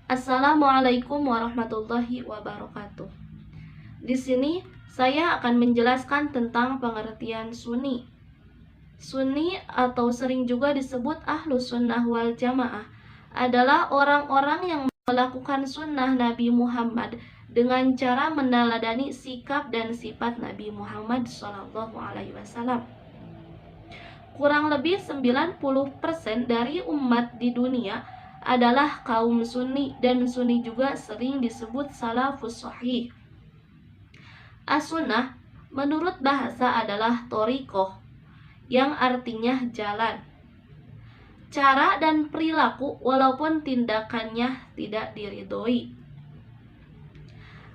Assalamualaikum warahmatullahi wabarakatuh. Di sini saya akan menjelaskan tentang pengertian Sunni. Sunni atau sering juga disebut Ahlus Sunnah wal Jamaah adalah orang-orang yang melakukan sunnah Nabi Muhammad dengan cara meneladani sikap dan sifat Nabi Muhammad SAW. Kurang lebih 90% dari umat di dunia adalah kaum Sunni, dan Sunni juga sering disebut salafus sahih. As-sunnah menurut bahasa adalah thoriqoh, yang artinya jalan, cara dan perilaku walaupun tindakannya tidak diridhoi.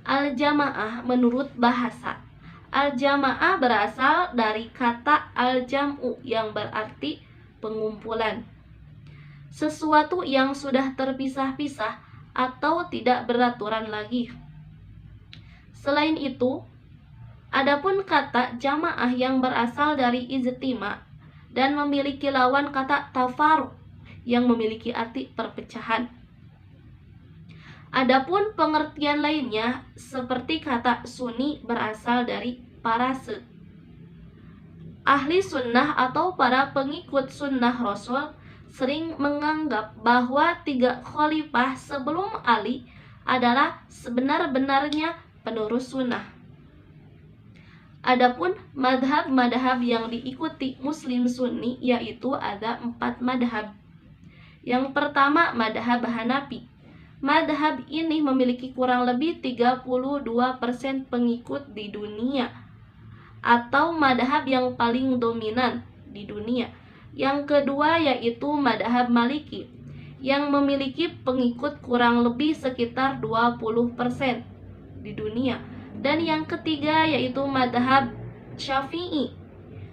Al-jamaah menurut bahasa, al-jamaah berasal dari kata al-jam'u yang berarti pengumpulan, sesuatu yang sudah terpisah-pisah atau tidak beraturan lagi. Selain itu, adapun kata jamaah yang berasal dari ijtima dan memiliki lawan kata tafaruq yang memiliki arti perpecahan. Adapun pengertian lainnya seperti kata sunni berasal dari parase. Ahli sunnah atau para pengikut sunnah Rasul sering menganggap bahwa 3 khalifah sebelum Ali adalah sebenar-benarnya penerus sunnah. Adapun madhab-madhab yang diikuti Muslim Sunni yaitu ada 4 madhab. Yang pertama madhab Hanafi. Madhab ini memiliki kurang lebih 32% pengikut di dunia, atau madhab yang paling dominan di dunia. Yang kedua yaitu madhab Maliki, yang memiliki pengikut kurang lebih sekitar 20% di dunia. Dan yang ketiga yaitu madhab Syafi'i.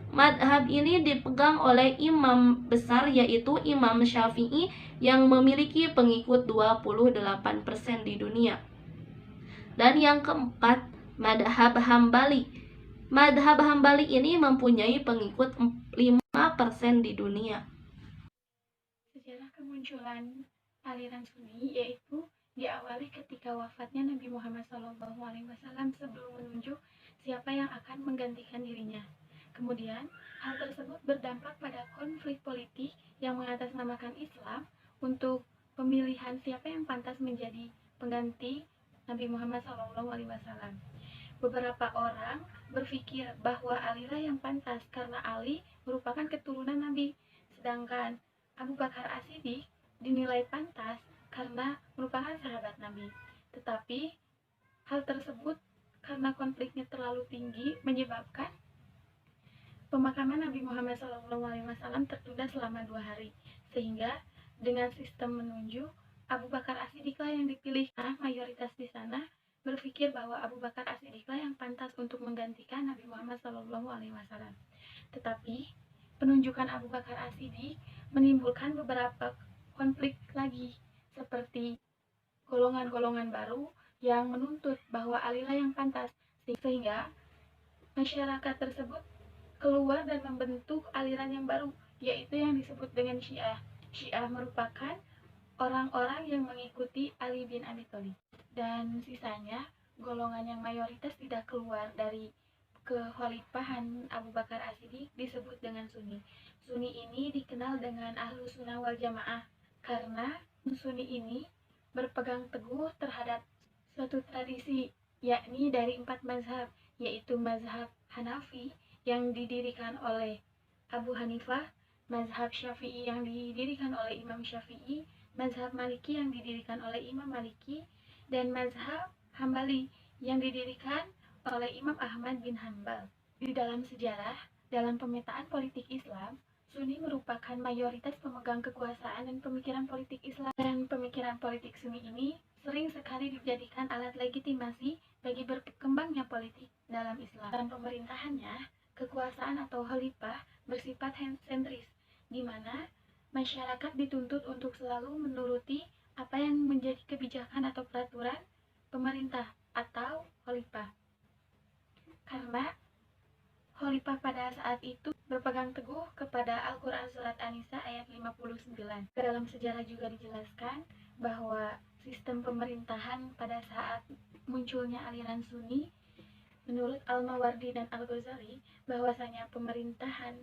Madhab ini dipegang oleh imam besar yaitu Imam Syafi'i yang memiliki pengikut 28% di dunia. Dan yang keempat madhab Hambali. Madhab Hambali ini mempunyai pengikut 5% di dunia. Sejarah kemunculan aliran Sunni yaitu diawali ketika wafatnya Nabi Muhammad SAW sebelum menunjuk siapa yang akan menggantikan dirinya. Kemudian, hal tersebut berdampak pada konflik politik yang mengatasnamakan Islam untuk pemilihan siapa yang pantas menjadi pengganti Nabi Muhammad SAW. Beberapa orang berpikir bahwa Alilah yang pantas karena Ali merupakan keturunan Nabi, sedangkan Abu Bakar As-Siddiq dinilai pantas karena merupakan sahabat Nabi. Tetapi hal tersebut karena konfliknya terlalu tinggi menyebabkan pemakaman Nabi Muhammad SAW tertunda selama 2 hari. Sehingga dengan sistem menunjuk, Abu Bakar As-Siddiqlah yang dipilih. Mayoritas di sana berpikir bahwa Abu Bakar As-Siddiqlah yang pantas untuk menggantikan Nabi Muhammad SAW. Tetapi penunjukan Abu Bakar As-Siddiq menimbulkan beberapa konflik lagi, seperti golongan-golongan baru yang menuntut bahwa Alilah yang pantas, sehingga masyarakat tersebut keluar dan membentuk aliran yang baru, yaitu yang disebut dengan Syiah. Syiah merupakan orang-orang yang mengikuti Ali bin Abi Thalib. Dan sisanya, golongan yang mayoritas tidak keluar dari kekhalifahan Abu Bakar As-Siddiq disebut dengan Sunni. Sunni ini dikenal dengan Ahlus Sunnah wal Jamaah karena Sunni ini berpegang teguh terhadap suatu tradisi, yakni dari 4 mazhab, yaitu mazhab Hanafi yang didirikan oleh Abu Hanifah, mazhab Syafi'i yang didirikan oleh Imam Syafi'i, mazhab Maliki yang didirikan oleh Imam Maliki, dan mazhab Hambali yang didirikan oleh Imam Ahmad bin Hanbal. Di dalam sejarah, dalam pemetaan politik Islam, Sunni merupakan mayoritas pemegang kekuasaan dan pemikiran politik Islam. Dan pemikiran politik Sunni ini sering sekali dijadikan alat legitimasi bagi berkembangnya politik dalam Islam. Dalam pemerintahannya, kekuasaan atau khalifah bersifat sentris, di mana masyarakat dituntut untuk selalu menuruti apa yang menjadi kebijakan atau peraturan pemerintah atau khalifah. Karena khalifah pada saat itu berpegang teguh kepada Al-Quran Surat An-Nisa ayat 59. Dalam sejarah juga dijelaskan bahwa sistem pemerintahan pada saat munculnya aliran Sunni, menurut Al-Mawardi dan Al-Ghazali, bahwasanya pemerintahan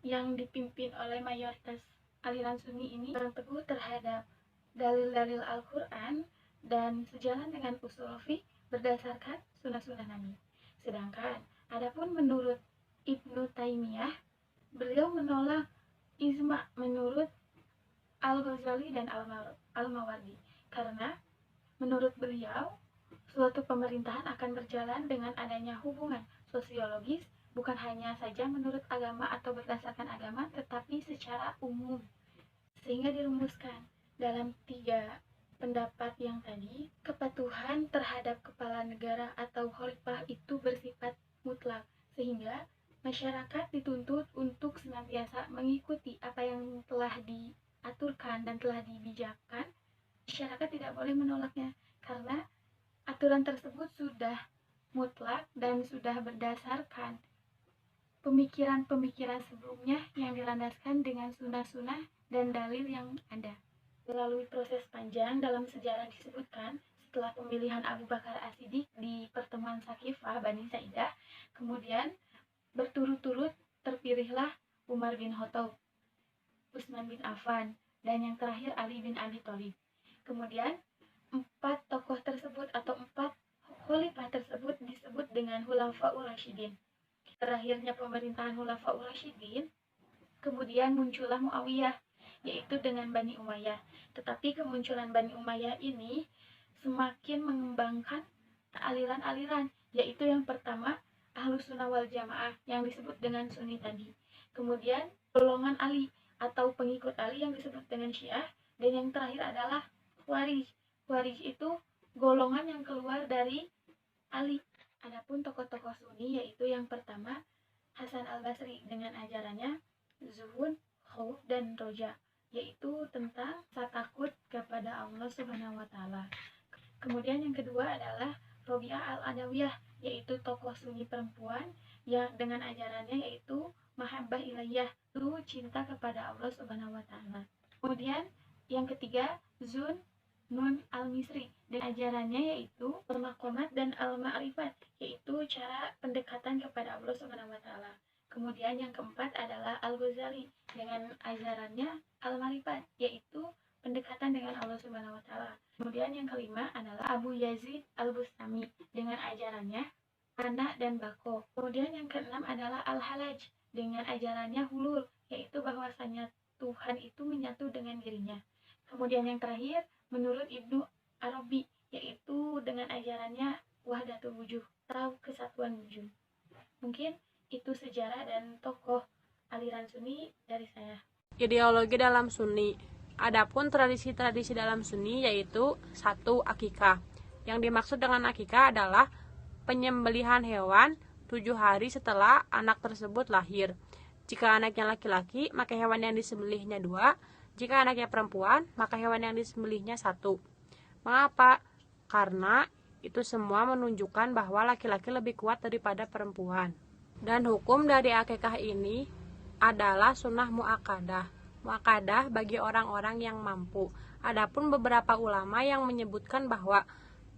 yang dipimpin oleh mayoritas aliran Sunni ini teguh terhadap dalil-dalil Al-Quran dan sejalan dengan usul fiqh berdasarkan sunnah-sunnah Nabi. Sedangkan adapun menurut Ibnu Taimiyah, beliau menolak ijma menurut Al-Ghazali dan Al-Mawardi karena menurut beliau suatu pemerintahan akan berjalan dengan adanya hubungan sosiologis, bukan hanya saja menurut agama atau berdasarkan agama, tetapi secara umum. Sehingga dirumuskan dalam 3 pendapat yang tadi, kepatuhan terhadap kepala negara atau khalifah itu bersifat mutlak, sehingga masyarakat dituntut untuk senantiasa mengikuti apa yang telah diaturkan dan telah dibijakkan. Masyarakat tidak boleh menolaknya, karena aturan tersebut sudah mutlak dan sudah berdasarkan pemikiran-pemikiran sebelumnya yang dilandaskan dengan sunnah-sunnah dan dalil yang ada. Melalui proses panjang dalam sejarah disebutkan, setelah pemilihan Abu Bakar As-Siddiq di pertemuan Saqifah Bani Sa'idah, kemudian berturut-turut terpilihlah Umar bin Khattab, Utsman bin Affan, dan yang terakhir Ali bin Abi Thalib. Kemudian 4 tokoh tersebut atau 4 khalifah tersebut disebut dengan Khulafaur Rasyidin. Terakhirnya pemerintahan Khulafaur Rasyidin, kemudian muncullah Muawiyah, yaitu dengan Bani Umayyah. Tetapi kemunculan Bani Umayyah ini semakin mengembangkan aliran-aliran, yaitu yang pertama Ahlus Sunnah wal Jamaah yang disebut dengan Sunni tadi. Kemudian golongan Ali atau pengikut Ali yang disebut dengan Syiah, dan yang terakhir adalah Khawarij. Khawarij itu golongan yang keluar dari Ali. Adapun tokoh-tokoh Sunni yaitu yang pertama Hasan al-Basri dengan ajarannya Zuhud, Khauf, dan Roja, yaitu tentang rasa takut kepada Allah Subhanahu wa taala. Kemudian yang kedua adalah Robi'ah al-Adawiyah, yaitu tokoh Sunni perempuan yang dengan ajarannya yaitu Mahabbah Ilaiyah, itu cinta kepada Allah Subhanahu wa taala. Kemudian yang ketiga Zun Nun al-Misri, dan ajarannya yaitu al-Maqamat dan al-Ma'rifat, yaitu cara pendekatan kepada Allah Subhanahu wa taala. Kemudian yang keempat adalah Al-Ghazali dengan ajarannya al-Ma'rifat, yaitu pendekatan dengan Allah Subhanahu wa taala. Kemudian yang kelima adalah Abu Yazid al-Bustami dengan ajarannya Ana dan Bako. Kemudian yang keenam adalah Al-Halaj dengan ajarannya hulul, yaitu bahwasanya Tuhan itu menyatu dengan dirinya. Kemudian yang terakhir menurut Ibnu Arabi, yaitu dengan ajarannya Wahdatul Wujuh atau kesatuan wujud. Mungkin itu sejarah dan tokoh aliran Sunni dari saya. Ideologi dalam Sunni. Adapun tradisi-tradisi dalam Sunni yaitu 1. Akikah. Yang dimaksud dengan akikah adalah penyembelihan hewan 7 hari setelah anak tersebut lahir. Jika anaknya laki-laki, maka hewan yang disembelihnya 2. Jika anaknya perempuan, maka hewan yang disembelihnya 1. Mengapa? Karena itu semua menunjukkan bahwa laki-laki lebih kuat daripada perempuan. Dan hukum dari akikah ini adalah sunnah mu'akkadah. Mu'akkadah bagi orang-orang yang mampu. Adapun beberapa ulama yang menyebutkan bahwa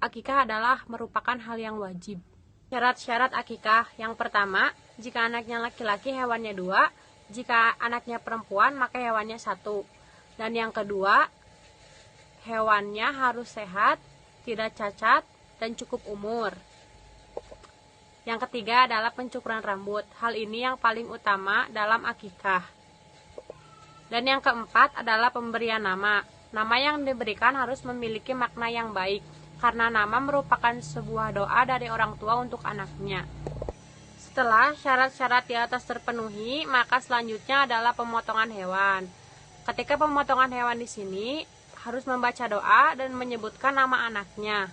akikah adalah merupakan hal yang wajib. Syarat-syarat akikah yang pertama, jika anaknya laki-laki hewannya 2, jika anaknya perempuan maka hewannya 1. Dan yang kedua, hewannya harus sehat, tidak cacat, dan cukup umur. Yang ketiga adalah pencukuran rambut. Hal ini yang paling utama dalam akikah. Dan yang keempat adalah pemberian nama. Nama yang diberikan harus memiliki makna yang baik, karena nama merupakan sebuah doa dari orang tua untuk anaknya. Setelah syarat-syarat di atas terpenuhi, maka selanjutnya adalah pemotongan hewan. Ketika pemotongan hewan di sini harus membaca doa dan menyebutkan nama anaknya.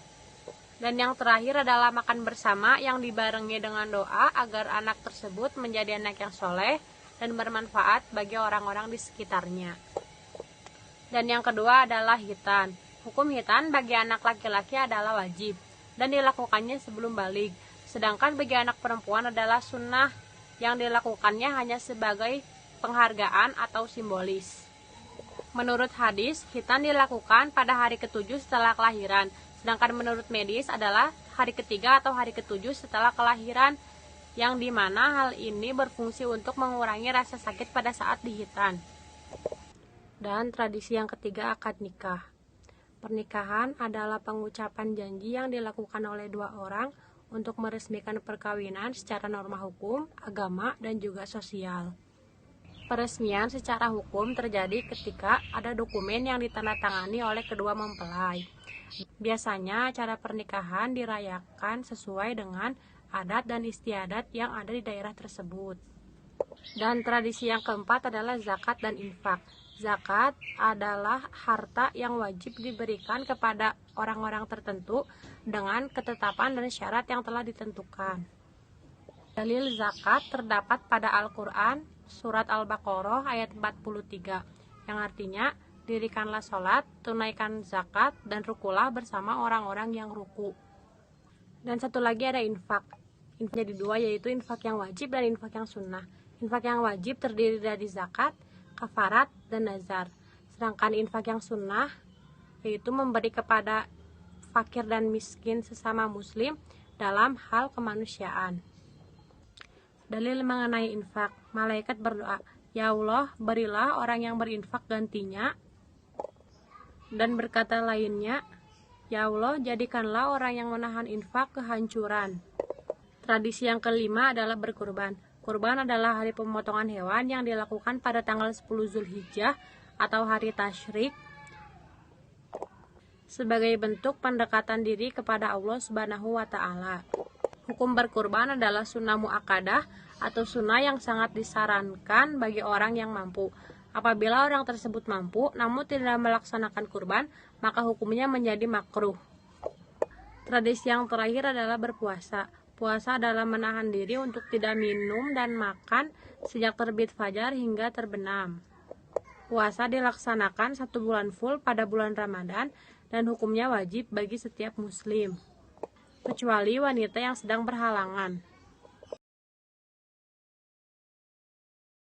Dan yang terakhir adalah makan bersama yang dibarengi dengan doa agar anak tersebut menjadi anak yang soleh dan bermanfaat bagi orang-orang di sekitarnya. Dan yang kedua adalah khitan. Hukum khitan bagi anak laki-laki adalah wajib dan dilakukannya sebelum baligh. Sedangkan bagi anak perempuan adalah sunnah yang dilakukannya hanya sebagai penghargaan atau simbolis. Menurut hadis, khitan dilakukan pada hari ke-7 setelah kelahiran, sedangkan menurut medis adalah hari ke-3 atau hari ke-7 setelah kelahiran, yang dimana hal ini berfungsi untuk mengurangi rasa sakit pada saat dihitan. Dan tradisi yang ketiga, akad nikah. Pernikahan adalah pengucapan janji yang dilakukan oleh dua orang untuk meresmikan perkawinan secara norma hukum, agama, dan juga sosial. Peresmian secara hukum terjadi ketika ada dokumen yang ditandatangani oleh kedua mempelai. Biasanya acara pernikahan dirayakan sesuai dengan adat dan istiadat yang ada di daerah tersebut. Dan tradisi yang keempat adalah zakat dan infak. Zakat adalah harta yang wajib diberikan kepada orang-orang tertentu dengan ketetapan dan syarat yang telah ditentukan. Dalil zakat terdapat pada Al-Quran, surat Al-Baqarah ayat 43, yang artinya, dirikanlah sholat, tunaikan zakat, dan rukulah bersama orang-orang yang ruku. Dan satu lagi ada infak. Infak jadi dua, yaitu infak yang wajib dan infak yang sunnah. Infak yang wajib terdiri dari zakat, kafarat, dan nazar. Sedangkan infak yang sunnah yaitu memberi kepada fakir dan miskin sesama muslim dalam hal kemanusiaan. Dalil mengenai infak. Malaikat berdoa, "Ya Allah, berilah orang yang berinfak gantinya." Dan berkata lainnya, "Ya Allah, jadikanlah orang yang menahan infak kehancuran." Tradisi yang kelima adalah berkurban. Kurban adalah hari pemotongan hewan yang dilakukan pada tanggal 10 Zulhijjah atau hari tasyrik sebagai bentuk pendekatan diri kepada Allah Subhanahu wa Ta'ala. Hukum berkurban adalah sunnah muakkadah atau sunnah yang sangat disarankan bagi orang yang mampu. Apabila orang tersebut mampu namun tidak melaksanakan kurban, maka hukumnya menjadi makruh. Tradisi yang terakhir adalah berpuasa. Puasa adalah menahan diri untuk tidak minum dan makan sejak terbit fajar hingga terbenam. Puasa dilaksanakan 1 bulan full pada bulan Ramadan dan hukumnya wajib bagi setiap muslim, kecuali wanita yang sedang berhalangan.